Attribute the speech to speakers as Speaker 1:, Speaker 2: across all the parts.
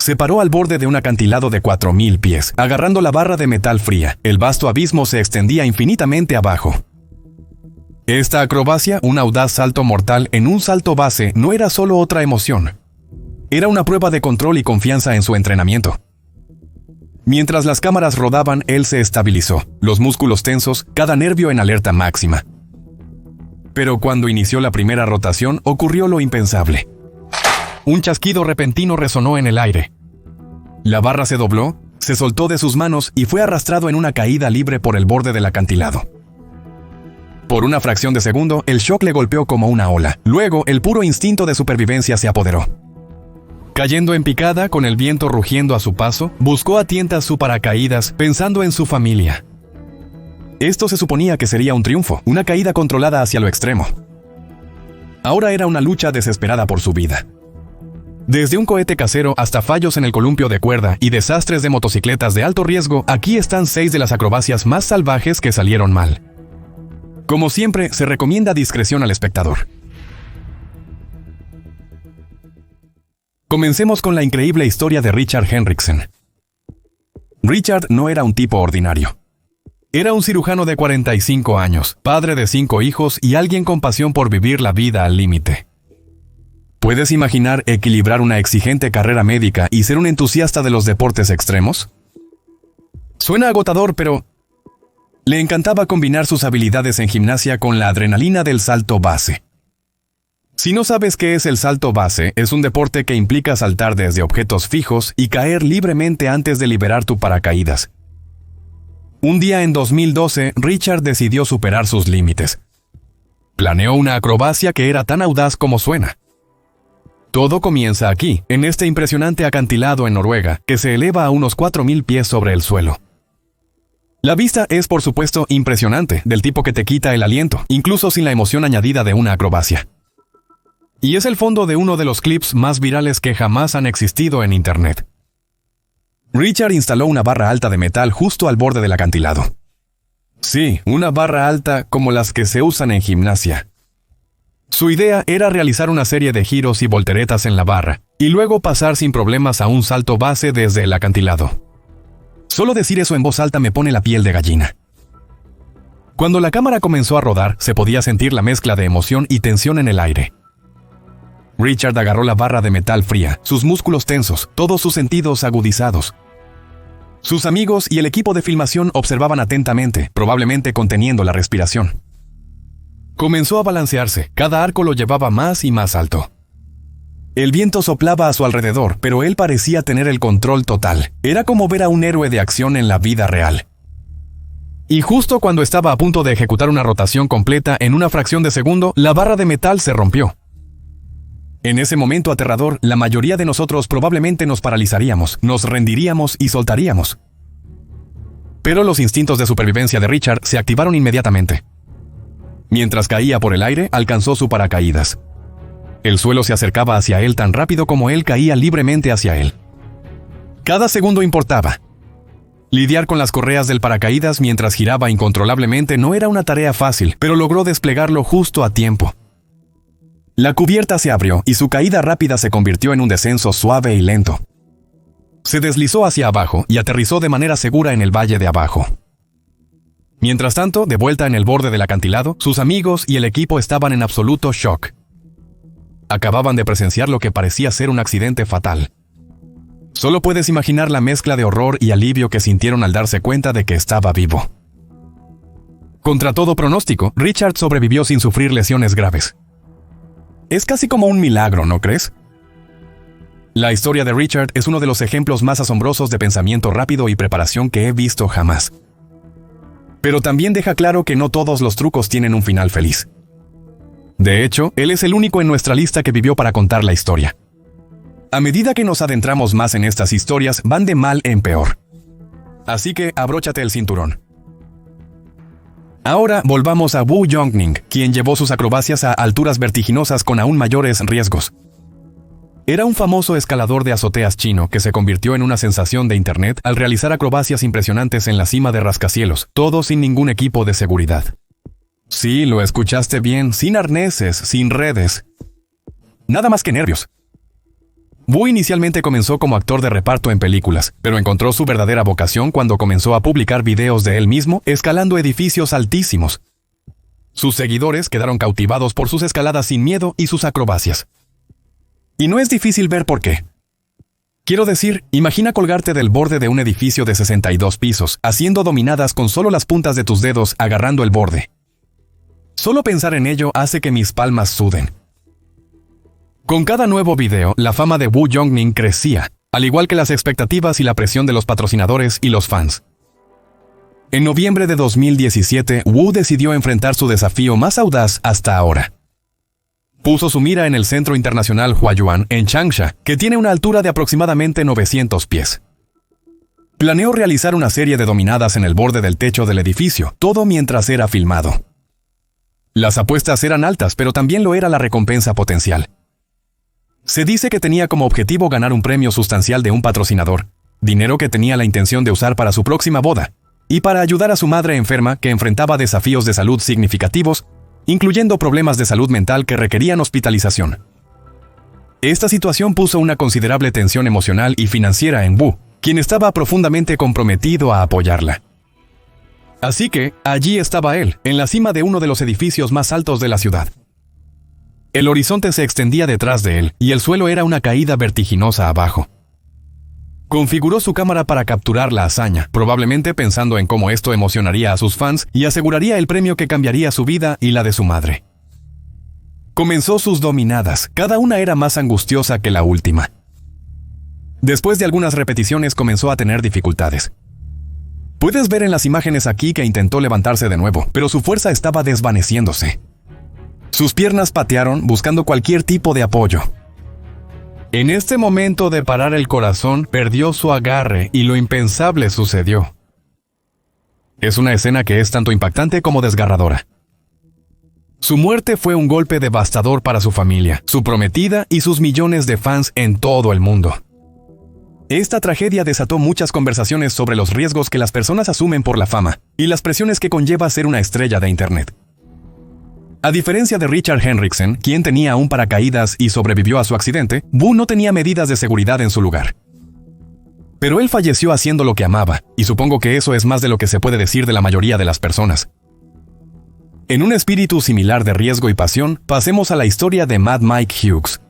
Speaker 1: Se paró al borde de un acantilado de 4000 pies, agarrando la barra de metal fría. El vasto abismo se extendía infinitamente abajo. Esta acrobacia, un audaz salto mortal en un salto base, no era solo otra emoción. Era una prueba de control y confianza en su entrenamiento. Mientras las cámaras rodaban, él se estabilizó, los músculos tensos, cada nervio en alerta máxima. Pero cuando inició la primera rotación, ocurrió lo impensable. Un chasquido repentino resonó en el aire. La barra se dobló, se soltó de sus manos y fue arrastrado en una caída libre por el borde del acantilado. Por una fracción de segundo, el shock le golpeó como una ola. Luego, el puro instinto de supervivencia se apoderó. Cayendo en picada, con el viento rugiendo a su paso, buscó a tientas su paracaídas, pensando en su familia. Esto se suponía que sería un triunfo, una caída controlada hacia lo extremo. Ahora era una lucha desesperada por su vida. Desde un cohete casero hasta fallos en el columpio de cuerda y desastres de motocicletas de alto riesgo, aquí están 6 de las acrobacias más salvajes que salieron mal. Como siempre, se recomienda discreción al espectador. Comencemos con la increíble historia de Richard Henriksen. Richard no era un tipo ordinario. Era un cirujano de 45 años, padre de 5 hijos y alguien con pasión por vivir la vida al límite. ¿Puedes imaginar equilibrar una exigente carrera médica y ser un entusiasta de los deportes extremos? Suena agotador, pero le encantaba combinar sus habilidades en gimnasia con la adrenalina del salto base. Si no sabes qué es el salto base, es un deporte que implica saltar desde objetos fijos y caer libremente antes de liberar tu paracaídas. Un día en 2012, Richard decidió superar sus límites. Planeó una acrobacia que era tan audaz como suena. Todo comienza aquí, en este impresionante acantilado en Noruega, que se eleva a unos 4000 pies sobre el suelo. La vista es, por supuesto, impresionante, del tipo que te quita el aliento, incluso sin la emoción añadida de una acrobacia. Y es el fondo de uno de los clips más virales que jamás han existido en Internet. Richard instaló una barra alta de metal justo al borde del acantilado. Sí, una barra alta como las que se usan en gimnasia. Su idea era realizar una serie de giros y volteretas en la barra, y luego pasar sin problemas a un salto base desde el acantilado. Solo decir eso en voz alta me pone la piel de gallina. Cuando la cámara comenzó a rodar, se podía sentir la mezcla de emoción y tensión en el aire. Richard agarró la barra de metal fría, sus músculos tensos, todos sus sentidos agudizados. Sus amigos y el equipo de filmación observaban atentamente, probablemente conteniendo la respiración. Comenzó a balancearse, cada arco lo llevaba más y más alto. El viento soplaba a su alrededor, pero él parecía tener el control total. Era como ver a un héroe de acción en la vida real. Y justo cuando estaba a punto de ejecutar una rotación completa en una fracción de segundo, la barra de metal se rompió. En ese momento aterrador, la mayoría de nosotros probablemente nos paralizaríamos, nos rendiríamos y soltaríamos. Pero los instintos de supervivencia de Richard se activaron inmediatamente. Mientras caía por el aire, alcanzó su paracaídas. El suelo se acercaba hacia él tan rápido como él caía libremente hacia él. Cada segundo importaba. Lidiar con las correas del paracaídas mientras giraba incontrolablemente no era una tarea fácil, pero logró desplegarlo justo a tiempo. La cubierta se abrió y su caída rápida se convirtió en un descenso suave y lento. Se deslizó hacia abajo y aterrizó de manera segura en el valle de abajo. Mientras tanto, de vuelta en el borde del acantilado, sus amigos y el equipo estaban en absoluto shock. Acababan de presenciar lo que parecía ser un accidente fatal. Solo puedes imaginar la mezcla de horror y alivio que sintieron al darse cuenta de que estaba vivo. Contra todo pronóstico, Richard sobrevivió sin sufrir lesiones graves. Es casi como un milagro, ¿no crees? La historia de Richard es uno de los ejemplos más asombrosos de pensamiento rápido y preparación que he visto jamás. Pero también deja claro que no todos los trucos tienen un final feliz. De hecho, él es el único en nuestra lista que vivió para contar la historia. A medida que nos adentramos más en estas historias, van de mal en peor. Así que abróchate el cinturón. Ahora volvamos a Woo Jong-ning, quien llevó sus acrobacias a alturas vertiginosas con aún mayores riesgos. Era un famoso escalador de azoteas chino que se convirtió en una sensación de internet al realizar acrobacias impresionantes en la cima de rascacielos, todo sin ningún equipo de seguridad. Sí, lo escuchaste bien, sin arneses, sin redes. Nada más que nervios. Wu inicialmente comenzó como actor de reparto en películas, pero encontró su verdadera vocación cuando comenzó a publicar videos de él mismo escalando edificios altísimos. Sus seguidores quedaron cautivados por sus escaladas sin miedo y sus acrobacias. Y no es difícil ver por qué. Quiero decir, imagina colgarte del borde de un edificio de 62 pisos, haciendo dominadas con solo las puntas de tus dedos agarrando el borde. Solo pensar en ello hace que mis palmas suden. Con cada nuevo video, la fama de Wu Yongning crecía, al igual que las expectativas y la presión de los patrocinadores y los fans. En noviembre de 2017, Wu decidió enfrentar su desafío más audaz hasta ahora. Puso su mira en el Centro Internacional Huayuan, en Changsha, que tiene una altura de aproximadamente 900 pies. Planeó realizar una serie de dominadas en el borde del techo del edificio, todo mientras era filmado. Las apuestas eran altas, pero también lo era la recompensa potencial. Se dice que tenía como objetivo ganar un premio sustancial de un patrocinador, dinero que tenía la intención de usar para su próxima boda, y para ayudar a su madre enferma que enfrentaba desafíos de salud significativos, incluyendo problemas de salud mental que requerían hospitalización. Esta situación puso una considerable tensión emocional y financiera en Wu, quien estaba profundamente comprometido a apoyarla. Así que, allí estaba él, en la cima de uno de los edificios más altos de la ciudad. El horizonte se extendía detrás de él, y el suelo era una caída vertiginosa abajo. Configuró su cámara para capturar la hazaña, probablemente pensando en cómo esto emocionaría a sus fans y aseguraría el premio que cambiaría su vida y la de su madre. Comenzó sus dominadas, cada una era más angustiosa que la última. Después de algunas repeticiones comenzó a tener dificultades. Puedes ver en las imágenes aquí que intentó levantarse de nuevo, pero su fuerza estaba desvaneciéndose. Sus piernas patearon buscando cualquier tipo de apoyo. En este momento de parar el corazón, perdió su agarre y lo impensable sucedió. Es una escena que es tanto impactante como desgarradora. Su muerte fue un golpe devastador para su familia, su prometida y sus millones de fans en todo el mundo. Esta tragedia desató muchas conversaciones sobre los riesgos que las personas asumen por la fama y las presiones que conlleva ser una estrella de Internet. A diferencia de Richard Henriksen, quien tenía un paracaídas y sobrevivió a su accidente, Wu no tenía medidas de seguridad en su lugar. Pero él falleció haciendo lo que amaba, y supongo que eso es más de lo que se puede decir de la mayoría de las personas. En un espíritu similar de riesgo y pasión, pasemos a la historia de Mad Mike Hughes.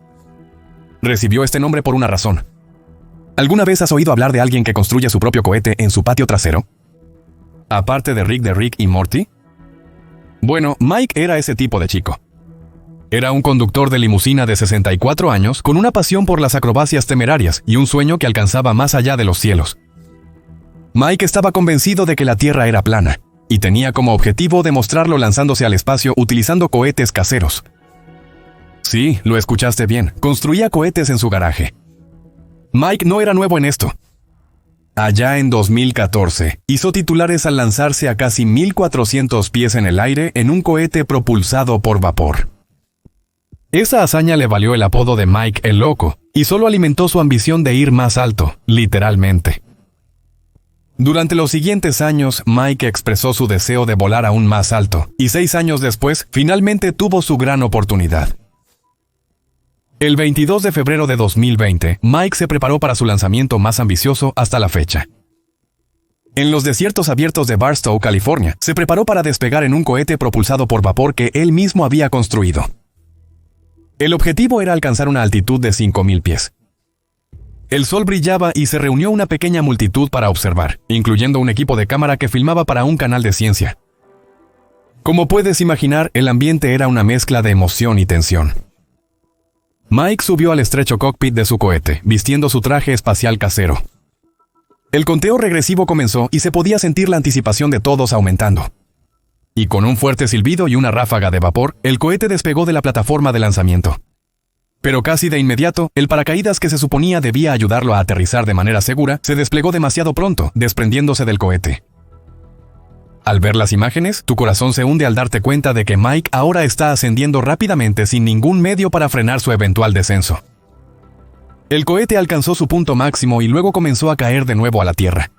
Speaker 1: Recibió este nombre por una razón. ¿Alguna vez has oído hablar de alguien que construye su propio cohete en su patio trasero? Aparte de Rick y Morty. Bueno, Mike era ese tipo de chico. Era un conductor de limusina de 64 años con una pasión por las acrobacias temerarias y un sueño que alcanzaba más allá de los cielos. Mike estaba convencido de que la Tierra era plana, y tenía como objetivo demostrarlo lanzándose al espacio utilizando cohetes caseros. Sí, lo escuchaste bien, construía cohetes en su garaje. Mike no era nuevo en esto. Allá en 2014, hizo titulares al lanzarse a casi 1.400 pies en el aire en un cohete propulsado por vapor. Esa hazaña le valió el apodo de Mike el Loco, y solo alimentó su ambición de ir más alto, literalmente. Durante los siguientes años, Mike expresó su deseo de volar aún más alto, y 6 años después, finalmente tuvo su gran oportunidad. El 22 de febrero de 2020, Mike se preparó para su lanzamiento más ambicioso hasta la fecha. En los desiertos abiertos de Barstow, California, se preparó para despegar en un cohete propulsado por vapor que él mismo había construido. El objetivo era alcanzar una altitud de 5.000 pies. El sol brillaba y se reunió una pequeña multitud para observar, incluyendo un equipo de cámara que filmaba para un canal de ciencia. Como puedes imaginar, el ambiente era una mezcla de emoción y tensión. Mike subió al estrecho cockpit de su cohete, vistiendo su traje espacial casero. El conteo regresivo comenzó y se podía sentir la anticipación de todos aumentando. Y con un fuerte silbido y una ráfaga de vapor, el cohete despegó de la plataforma de lanzamiento. Pero casi de inmediato, el paracaídas que se suponía debía ayudarlo a aterrizar de manera segura, se desplegó demasiado pronto, desprendiéndose del cohete. Al ver las imágenes, tu corazón se hunde al darte cuenta de que Mike ahora está ascendiendo rápidamente sin ningún medio para frenar su eventual descenso. El cohete alcanzó su punto máximo y luego comenzó a caer de nuevo a la tierra.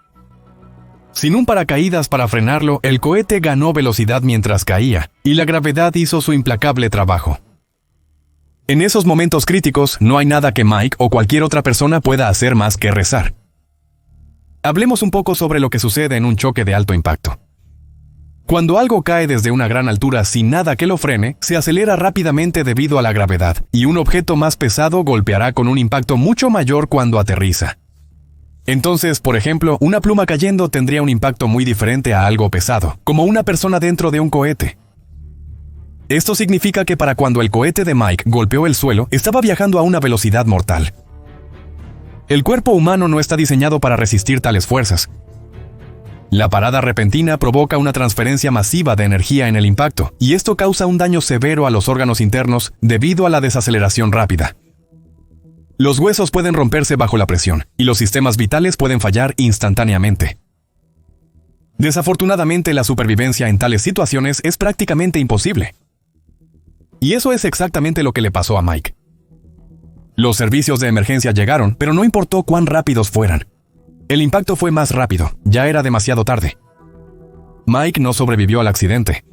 Speaker 1: Sin un paracaídas para frenarlo, el cohete ganó velocidad mientras caía, y la gravedad hizo su implacable trabajo. En esos momentos críticos, no hay nada que Mike o cualquier otra persona pueda hacer más que rezar. Hablemos un poco sobre lo que sucede en un choque de alto impacto. Cuando algo cae desde una gran altura sin nada que lo frene, se acelera rápidamente debido a la gravedad, y un objeto más pesado golpeará con un impacto mucho mayor cuando aterriza. Entonces, por ejemplo, una pluma cayendo tendría un impacto muy diferente a algo pesado, como una persona dentro de un cohete. Esto significa que para cuando el cohete de Mike golpeó el suelo, estaba viajando a una velocidad mortal. El cuerpo humano no está diseñado para resistir tales fuerzas. La parada repentina provoca una transferencia masiva de energía en el impacto, y esto causa un daño severo a los órganos internos debido a la desaceleración rápida. Los huesos pueden romperse bajo la presión, y los sistemas vitales pueden fallar instantáneamente. Desafortunadamente, la supervivencia en tales situaciones es prácticamente imposible. Y eso es exactamente lo que le pasó a Mike. Los servicios de emergencia llegaron, pero no importó cuán rápidos fueran. El impacto fue más rápido, ya era demasiado tarde. Mike no sobrevivió al accidente.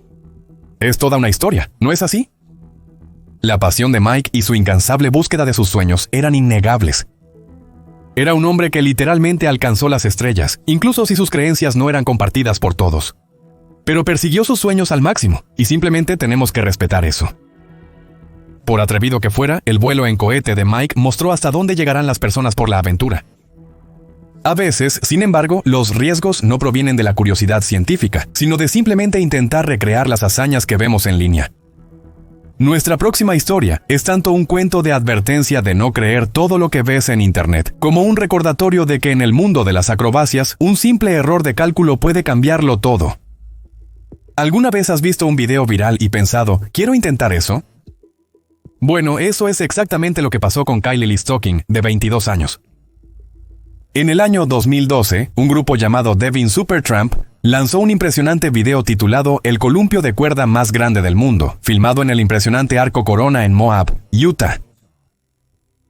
Speaker 1: Es toda una historia, ¿no es así? La pasión de Mike y su incansable búsqueda de sus sueños eran innegables. Era un hombre que literalmente alcanzó las estrellas, incluso si sus creencias no eran compartidas por todos. Pero persiguió sus sueños al máximo, y simplemente tenemos que respetar eso. Por atrevido que fuera, el vuelo en cohete de Mike mostró hasta dónde llegarán las personas por la aventura. A veces, sin embargo, los riesgos no provienen de la curiosidad científica, sino de simplemente intentar recrear las hazañas que vemos en línea. Nuestra próxima historia es tanto un cuento de advertencia de no creer todo lo que ves en Internet, como un recordatorio de que en el mundo de las acrobacias, un simple error de cálculo puede cambiarlo todo. ¿Alguna vez has visto un video viral y pensado, ¿quiero intentar eso? Bueno, eso es exactamente lo que pasó con Kylie Stocking, de 22 años. En el año 2012, un grupo llamado Devin Supertramp lanzó un impresionante video titulado El columpio de cuerda más grande del mundo, filmado en el impresionante Arco Corona en Moab, Utah.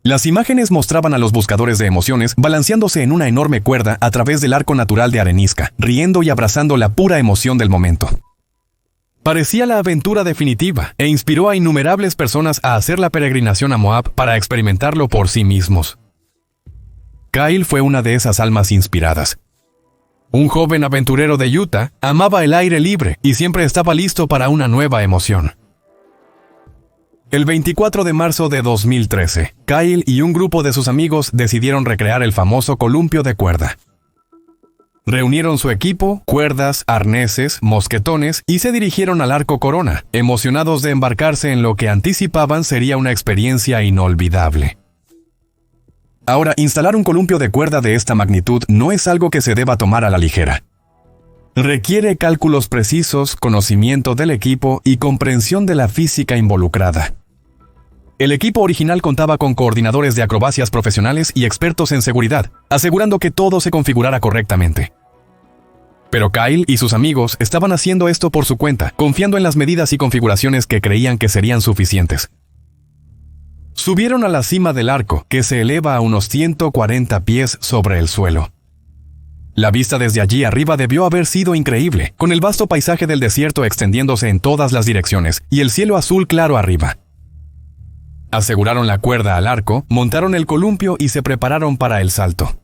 Speaker 1: Las imágenes mostraban a los buscadores de emociones balanceándose en una enorme cuerda a través del arco natural de arenisca, riendo y abrazando la pura emoción del momento. Parecía la aventura definitiva e inspiró a innumerables personas a hacer la peregrinación a Moab para experimentarlo por sí mismos. Kyle fue una de esas almas inspiradas. Un joven aventurero de Utah amaba el aire libre y siempre estaba listo para una nueva emoción. El 24 de marzo de 2013, Kyle y un grupo de sus amigos decidieron recrear el famoso columpio de cuerda. Reunieron su equipo, cuerdas, arneses, mosquetones y se dirigieron al Arco Corona, emocionados de embarcarse en lo que anticipaban sería una experiencia inolvidable. Ahora, instalar un columpio de cuerda de esta magnitud no es algo que se deba tomar a la ligera. Requiere cálculos precisos, conocimiento del equipo y comprensión de la física involucrada. El equipo original contaba con coordinadores de acrobacias profesionales y expertos en seguridad, asegurando que todo se configurara correctamente. Pero Kyle y sus amigos estaban haciendo esto por su cuenta, confiando en las medidas y configuraciones que creían que serían suficientes. Subieron a la cima del arco, que se eleva a unos 140 pies sobre el suelo. La vista desde allí arriba debió haber sido increíble, con el vasto paisaje del desierto extendiéndose en todas las direcciones y el cielo azul claro arriba. Aseguraron la cuerda al arco, montaron el columpio y se prepararon para el salto.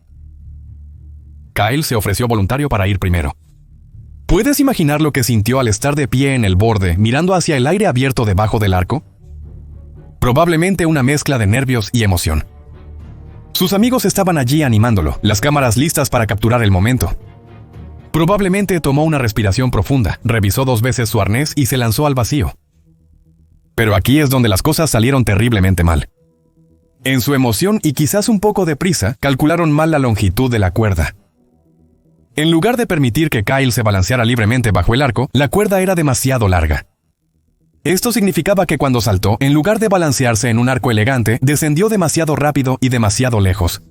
Speaker 1: Kyle se ofreció voluntario para ir primero. ¿Puedes imaginar lo que sintió al estar de pie en el borde, mirando hacia el aire abierto debajo del arco? Probablemente una mezcla de nervios y emoción. Sus amigos estaban allí animándolo, las cámaras listas para capturar el momento. Probablemente tomó una respiración profunda, revisó 2 veces su arnés y se lanzó al vacío. Pero aquí es donde las cosas salieron terriblemente mal. En su emoción y quizás un poco de prisa, calcularon mal la longitud de la cuerda. En lugar de permitir que Kyle se balanceara libremente bajo el arco, la cuerda era demasiado larga. Esto significaba que cuando saltó, en lugar de balancearse en un arco elegante, descendió demasiado rápido y demasiado lejos.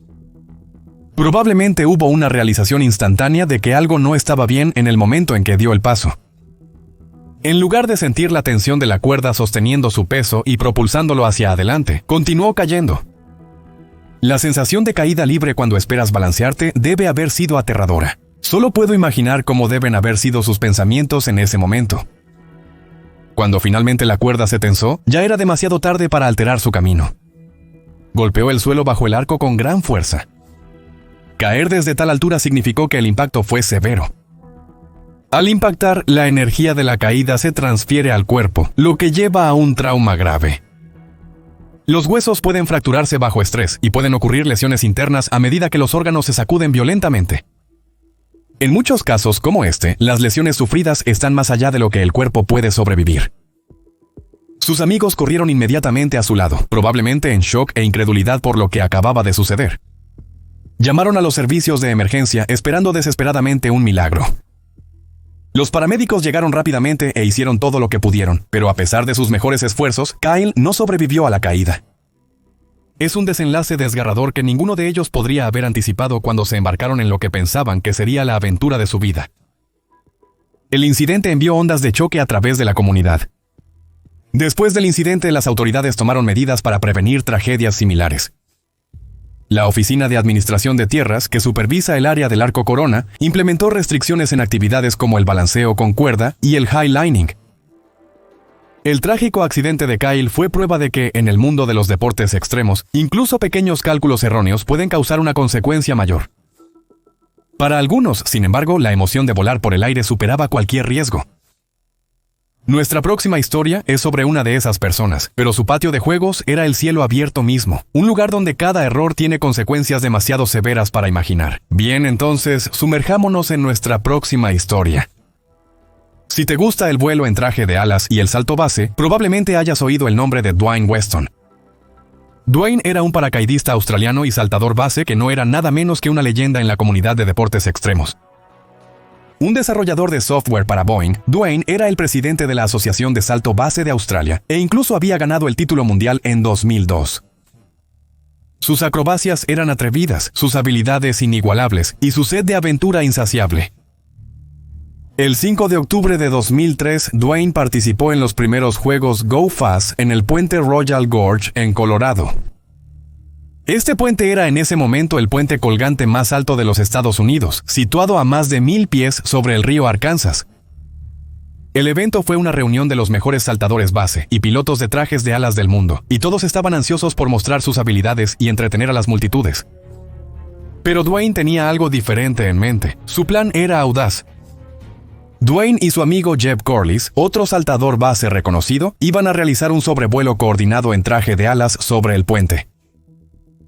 Speaker 1: Probablemente hubo una realización instantánea de que algo no estaba bien en el momento en que dio el paso. En lugar de sentir la tensión de la cuerda sosteniendo su peso y propulsándolo hacia adelante, continuó cayendo. La sensación de caída libre cuando esperas balancearte debe haber sido aterradora. Solo puedo imaginar cómo deben haber sido sus pensamientos en ese momento. Cuando finalmente la cuerda se tensó, ya era demasiado tarde para alterar su camino. Golpeó el suelo bajo el arco con gran fuerza. Caer desde tal altura significó que el impacto fue severo. Al impactar, la energía de la caída se transfiere al cuerpo, lo que lleva a un trauma grave. Los huesos pueden fracturarse bajo estrés y pueden ocurrir lesiones internas a medida que los órganos se sacuden violentamente. En muchos casos, como este, las lesiones sufridas están más allá de lo que el cuerpo puede sobrevivir. Sus amigos corrieron inmediatamente a su lado, probablemente en shock e incredulidad por lo que acababa de suceder. Llamaron a los servicios de emergencia esperando desesperadamente un milagro. Los paramédicos llegaron rápidamente e hicieron todo lo que pudieron, pero a pesar de sus mejores esfuerzos, Kyle no sobrevivió a la caída. Es un desenlace desgarrador que ninguno de ellos podría haber anticipado cuando se embarcaron en lo que pensaban que sería la aventura de su vida. El incidente envió ondas de choque a través de la comunidad. Después del incidente, las autoridades tomaron medidas para prevenir tragedias similares. La Oficina de Administración de Tierras, que supervisa el área del Arco Corona, implementó restricciones en actividades como el balanceo con cuerda y el highlining. El trágico accidente de Kyle fue prueba de que, en el mundo de los deportes extremos, incluso pequeños cálculos erróneos pueden causar una consecuencia mayor. Para algunos, sin embargo, la emoción de volar por el aire superaba cualquier riesgo. Nuestra próxima historia es sobre una de esas personas, pero su patio de juegos era el cielo abierto mismo, un lugar donde cada error tiene consecuencias demasiado severas para imaginar. Bien, entonces, sumerjámonos en nuestra próxima historia. Si te gusta el vuelo en traje de alas y el salto base, probablemente hayas oído el nombre de Dwayne Weston. Dwayne era un paracaidista australiano y saltador base que no era nada menos que una leyenda en la comunidad de deportes extremos. Un desarrollador de software para Boeing, Dwayne era el presidente de la Asociación de Salto Base de Australia e incluso había ganado el título mundial en 2002. Sus acrobacias eran atrevidas, sus habilidades inigualables y su sed de aventura insaciable. El 5 de octubre de 2003, Dwayne participó en los primeros Juegos Go Fast en el puente Royal Gorge en Colorado. Este puente era en ese momento el puente colgante más alto de los Estados Unidos, situado a más de 1000 pies sobre el río Arkansas. El evento fue una reunión de los mejores saltadores base y pilotos de trajes de alas del mundo, y todos estaban ansiosos por mostrar sus habilidades y entretener a las multitudes. Pero Dwayne tenía algo diferente en mente. Su plan era audaz. Dwayne y su amigo Jeb Corliss, otro saltador base reconocido, iban a realizar un sobrevuelo coordinado en traje de alas sobre el puente.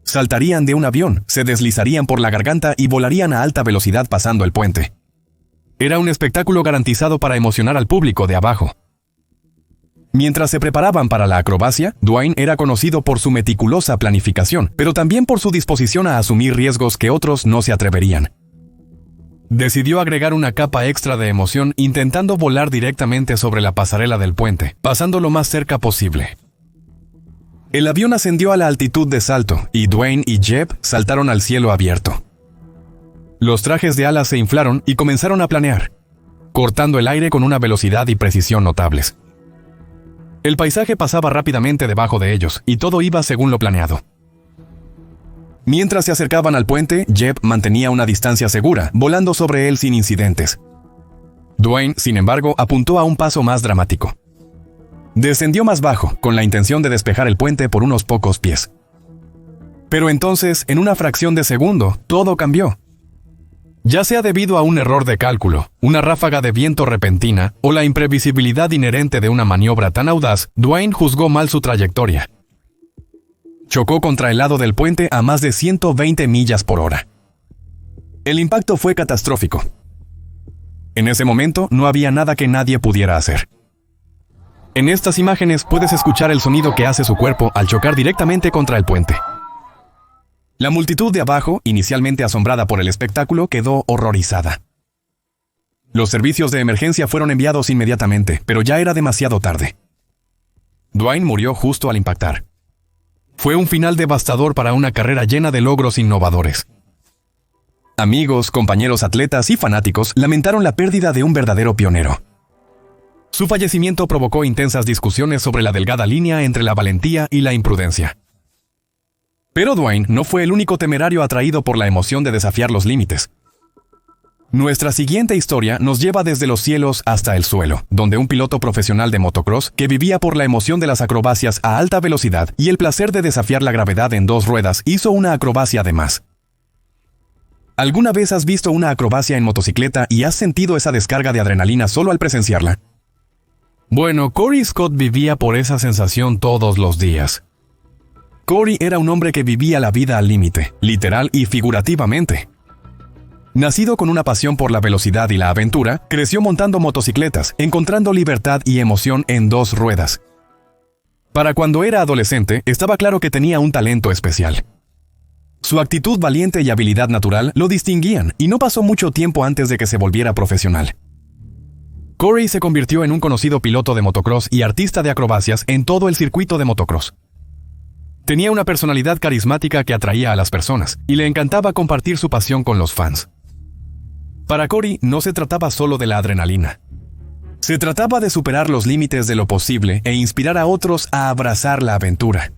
Speaker 1: Saltarían de un avión, se deslizarían por la garganta y volarían a alta velocidad pasando el puente. Era un espectáculo garantizado para emocionar al público de abajo. Mientras se preparaban para la acrobacia, Dwayne era conocido por su meticulosa planificación, pero también por su disposición a asumir riesgos que otros no se atreverían. Decidió agregar una capa extra de emoción intentando volar directamente sobre la pasarela del puente, pasando lo más cerca posible. El avión ascendió a la altitud de salto, y Dwayne y Jeb saltaron al cielo abierto. Los trajes de alas se inflaron y comenzaron a planear, cortando el aire con una velocidad y precisión notables. El paisaje pasaba rápidamente debajo de ellos, y todo iba según lo planeado. Mientras se acercaban al puente, Jeb mantenía una distancia segura, volando sobre él sin incidentes. Dwayne, sin embargo, apuntó a un paso más dramático. Descendió más bajo, con la intención de despejar el puente por unos pocos pies. Pero entonces, en una fracción de segundo, todo cambió. Ya sea debido a un error de cálculo, una ráfaga de viento repentina o la imprevisibilidad inherente de una maniobra tan audaz, Dwayne juzgó mal su trayectoria. Chocó contra el lado del puente a más de 120 millas por hora. El impacto fue catastrófico. En ese momento, no había nada que nadie pudiera hacer. En estas imágenes puedes escuchar el sonido que hace su cuerpo al chocar directamente contra el puente. La multitud de abajo, inicialmente asombrada por el espectáculo, quedó horrorizada. Los servicios de emergencia fueron enviados inmediatamente, pero ya era demasiado tarde. Dwayne murió justo al impactar. Fue un final devastador para una carrera llena de logros innovadores. Amigos, compañeros atletas y fanáticos lamentaron la pérdida de un verdadero pionero. Su fallecimiento provocó intensas discusiones sobre la delgada línea entre la valentía y la imprudencia. Pero Dwayne no fue el único temerario atraído por la emoción de desafiar los límites. Nuestra siguiente historia nos lleva desde los cielos hasta el suelo, donde un piloto profesional de motocross que vivía por la emoción de las acrobacias a alta velocidad y el placer de desafiar la gravedad en 2 ruedas hizo una acrobacia de más. ¿Alguna vez has visto una acrobacia en motocicleta y has sentido esa descarga de adrenalina solo al presenciarla? Bueno, Corey Scott vivía por esa sensación todos los días. Corey era un hombre que vivía la vida al límite, literal y figurativamente. Nacido con una pasión por la velocidad y la aventura, creció montando motocicletas, encontrando libertad y emoción en 2 ruedas. Para cuando era adolescente, estaba claro que tenía un talento especial. Su actitud valiente y habilidad natural lo distinguían, y no pasó mucho tiempo antes de que se volviera profesional. Corey se convirtió en un conocido piloto de motocross y artista de acrobacias en todo el circuito de motocross. Tenía una personalidad carismática que atraía a las personas, y le encantaba compartir su pasión con los fans. Para Corey no se trataba solo de la adrenalina. Se trataba de superar los límites de lo posible e inspirar a otros a abrazar la aventura.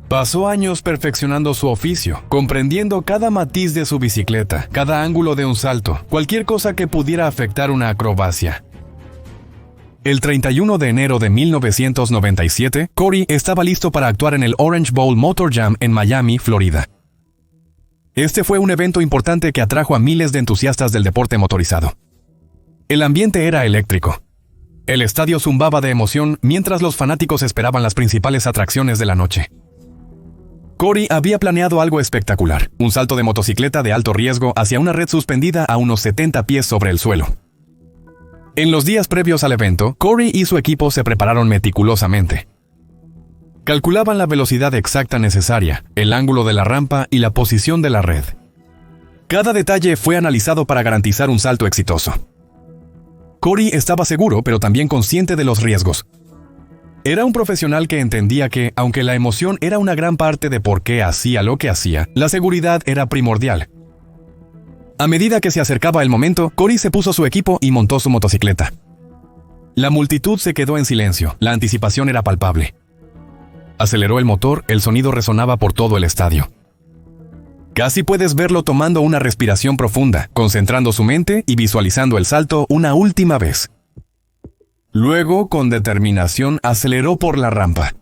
Speaker 1: Pasó años perfeccionando su oficio, comprendiendo cada matiz de su bicicleta, cada ángulo de un salto, cualquier cosa que pudiera afectar una acrobacia. El 31 de enero de 1997, Corey estaba listo para actuar en el Orange Bowl Motor Jam en Miami, Florida. Este fue un evento importante que atrajo a miles de entusiastas del deporte motorizado. El ambiente era eléctrico. El estadio zumbaba de emoción mientras los fanáticos esperaban las principales atracciones de la noche. Corey había planeado algo espectacular, un salto de motocicleta de alto riesgo hacia una red suspendida a unos 70 pies sobre el suelo. En los días previos al evento, Corey y su equipo se prepararon meticulosamente. Calculaban la velocidad exacta necesaria, el ángulo de la rampa y la posición de la red. Cada detalle fue analizado para garantizar un salto exitoso. Corey estaba seguro, pero también consciente de los riesgos. Era un profesional que entendía que, aunque la emoción era una gran parte de por qué hacía lo que hacía, la seguridad era primordial. A medida que se acercaba el momento, Corey se puso su equipo y montó su motocicleta. La multitud se quedó en silencio, la anticipación era palpable. Aceleró el motor, el sonido resonaba por todo el estadio. Casi puedes verlo tomando una respiración profunda, concentrando su mente y visualizando el salto una última vez. Luego, con determinación, aceleró por la rampa.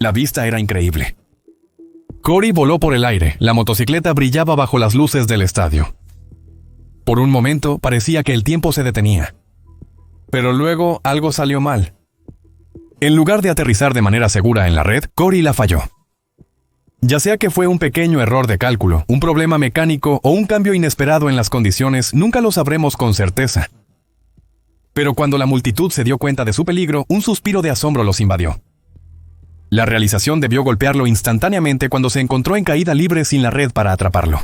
Speaker 1: La vista era increíble. Corey voló por el aire, la motocicleta brillaba bajo las luces del estadio. Por un momento parecía que el tiempo se detenía. Pero luego algo salió mal. En lugar de aterrizar de manera segura en la red, Corey la falló. Ya sea que fue un pequeño error de cálculo, un problema mecánico o un cambio inesperado en las condiciones, nunca lo sabremos con certeza. Pero cuando la multitud se dio cuenta de su peligro, un suspiro de asombro los invadió. La realización debió golpearlo instantáneamente cuando se encontró en caída libre sin la red para atraparlo.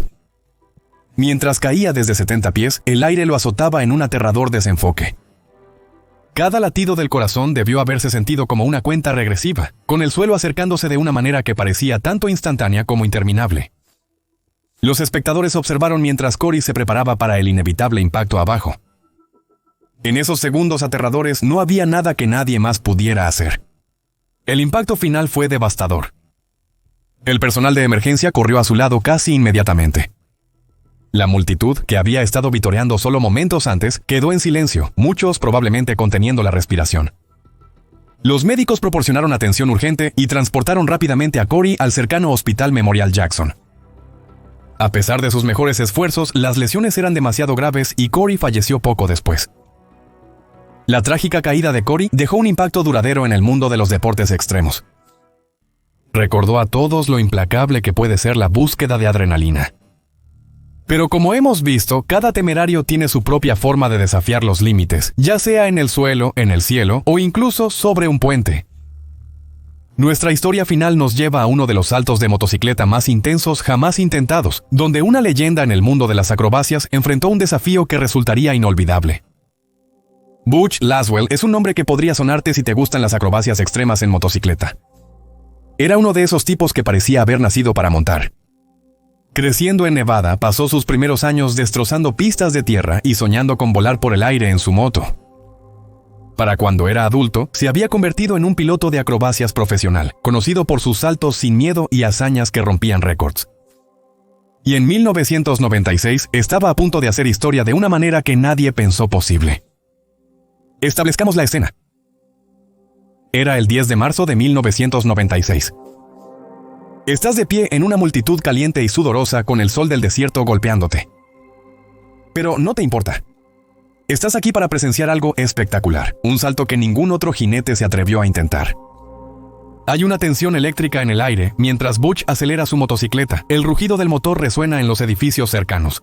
Speaker 1: Mientras caía desde 70 pies, el aire lo azotaba en un aterrador desenfoque. Cada latido del corazón debió haberse sentido como una cuenta regresiva, con el suelo acercándose de una manera que parecía tanto instantánea como interminable. Los espectadores observaron mientras Corey se preparaba para el inevitable impacto abajo. En esos segundos aterradores no había nada que nadie más pudiera hacer. El impacto final fue devastador. El personal de emergencia corrió a su lado casi inmediatamente. La multitud, que había estado vitoreando solo momentos antes, quedó en silencio, muchos probablemente conteniendo la respiración. Los médicos proporcionaron atención urgente y transportaron rápidamente a Corey al cercano Hospital Memorial Jackson. A pesar de sus mejores esfuerzos, las lesiones eran demasiado graves y Corey falleció poco después. La trágica caída de Corey dejó un impacto duradero en el mundo de los deportes extremos. Recordó a todos lo implacable que puede ser la búsqueda de adrenalina. Pero como hemos visto, cada temerario tiene su propia forma de desafiar los límites, ya sea en el suelo, en el cielo o incluso sobre un puente. Nuestra historia final nos lleva a uno de los saltos de motocicleta más intensos jamás intentados, donde una leyenda en el mundo de las acrobacias enfrentó un desafío que resultaría inolvidable. Butch Laswell es un nombre que podría sonarte si te gustan las acrobacias extremas en motocicleta. Era uno de esos tipos que parecía haber nacido para montar. Creciendo en Nevada, pasó sus primeros años destrozando pistas de tierra y soñando con volar por el aire en su moto. Para cuando era adulto, se había convertido en un piloto de acrobacias profesional, conocido por sus saltos sin miedo y hazañas que rompían récords. Y en 1996 estaba a punto de hacer historia de una manera que nadie pensó posible. Establezcamos la escena. Era el 10 de marzo de 1996. Estás de pie en una multitud caliente y sudorosa con el sol del desierto golpeándote. Pero no te importa. Estás aquí para presenciar algo espectacular, un salto que ningún otro jinete se atrevió a intentar. Hay una tensión eléctrica en el aire mientras Butch acelera su motocicleta. El rugido del motor resuena en los edificios cercanos.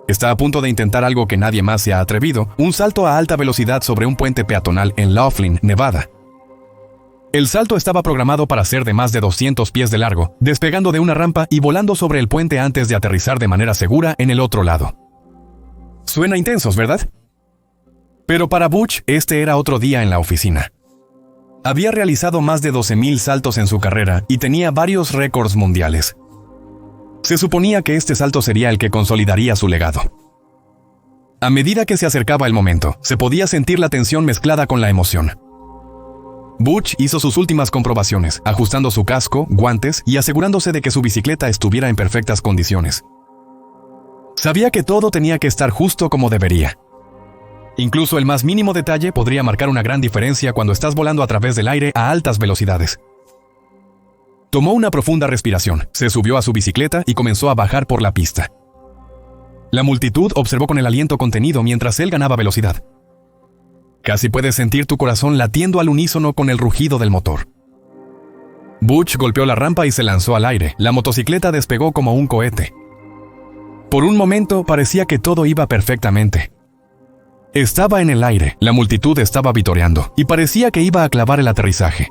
Speaker 1: Está a punto de intentar algo que nadie más se ha atrevido, un salto a alta velocidad sobre un puente peatonal en Laughlin, Nevada. El salto estaba programado para ser de más de 200 pies de largo, despegando de una rampa y volando sobre el puente antes de aterrizar de manera segura en el otro lado. Suena intensos, ¿verdad? Pero para Butch, este era otro día en la oficina. Había realizado más de 12,000 saltos en su carrera y tenía varios récords mundiales. Se suponía que este salto sería el que consolidaría su legado. A medida que se acercaba el momento, se podía sentir la tensión mezclada con la emoción. Butch hizo sus últimas comprobaciones, ajustando su casco, guantes y asegurándose de que su bicicleta estuviera en perfectas condiciones. Sabía que todo tenía que estar justo como debería. Incluso el más mínimo detalle podría marcar una gran diferencia cuando estás volando a través del aire a altas velocidades. Tomó una profunda respiración, se subió a su bicicleta y comenzó a bajar por la pista. La multitud observó con el aliento contenido mientras él ganaba velocidad. Casi puedes sentir tu corazón latiendo al unísono con el rugido del motor. Butch golpeó la rampa y se lanzó al aire. La motocicleta despegó como un cohete. Por un momento parecía que todo iba perfectamente. Estaba en el aire, la multitud estaba vitoreando y parecía que iba a clavar el aterrizaje.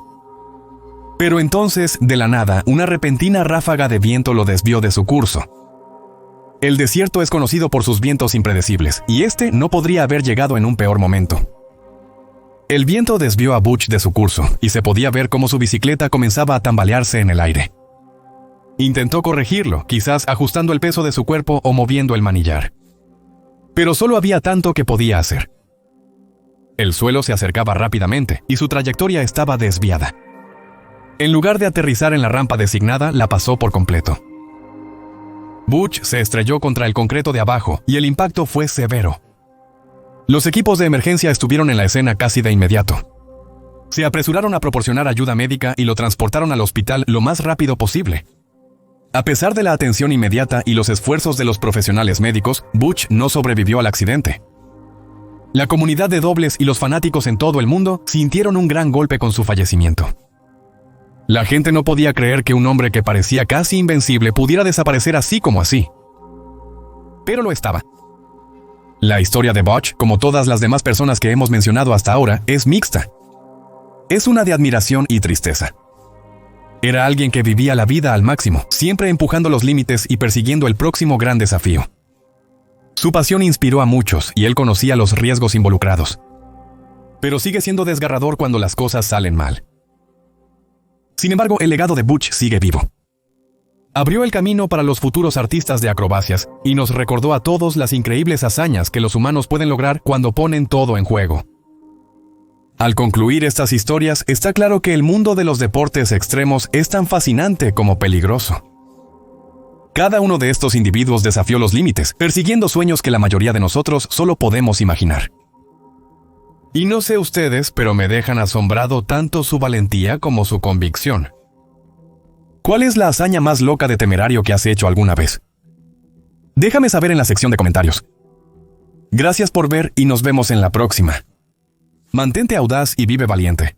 Speaker 1: Pero entonces, de la nada, una repentina ráfaga de viento lo desvió de su curso. El desierto es conocido por sus vientos impredecibles, y este no podría haber llegado en un peor momento. El viento desvió a Butch de su curso, y se podía ver cómo su bicicleta comenzaba a tambalearse en el aire. Intentó corregirlo, quizás ajustando el peso de su cuerpo o moviendo el manillar. Pero solo había tanto que podía hacer. El suelo se acercaba rápidamente, y su trayectoria estaba desviada. En lugar de aterrizar en la rampa designada, la pasó por completo. Butch se estrelló contra el concreto de abajo y el impacto fue severo. Los equipos de emergencia estuvieron en la escena casi de inmediato. Se apresuraron a proporcionar ayuda médica y lo transportaron al hospital lo más rápido posible. A pesar de la atención inmediata y los esfuerzos de los profesionales médicos, Butch no sobrevivió al accidente. La comunidad de dobles y los fanáticos en todo el mundo sintieron un gran golpe con su fallecimiento. La gente no podía creer que un hombre que parecía casi invencible pudiera desaparecer así como así. Pero lo estaba. La historia de Butch, como todas las demás personas que hemos mencionado hasta ahora, es mixta. Es una de admiración y tristeza. Era alguien que vivía la vida al máximo, siempre empujando los límites y persiguiendo el próximo gran desafío. Su pasión inspiró a muchos y él conocía los riesgos involucrados. Pero sigue siendo desgarrador cuando las cosas salen mal. Sin embargo, el legado de Butch sigue vivo. Abrió el camino para los futuros artistas de acrobacias y nos recordó a todos las increíbles hazañas que los humanos pueden lograr cuando ponen todo en juego. Al concluir estas historias, está claro que el mundo de los deportes extremos es tan fascinante como peligroso. Cada uno de estos individuos desafió los límites, persiguiendo sueños que la mayoría de nosotros solo podemos imaginar. Y no sé ustedes, pero me dejan asombrado tanto su valentía como su convicción. ¿Cuál es la hazaña más loca de temerario que has hecho alguna vez? Déjame saber en la sección de comentarios. Gracias por ver y nos vemos en la próxima. Mantente audaz y vive valiente.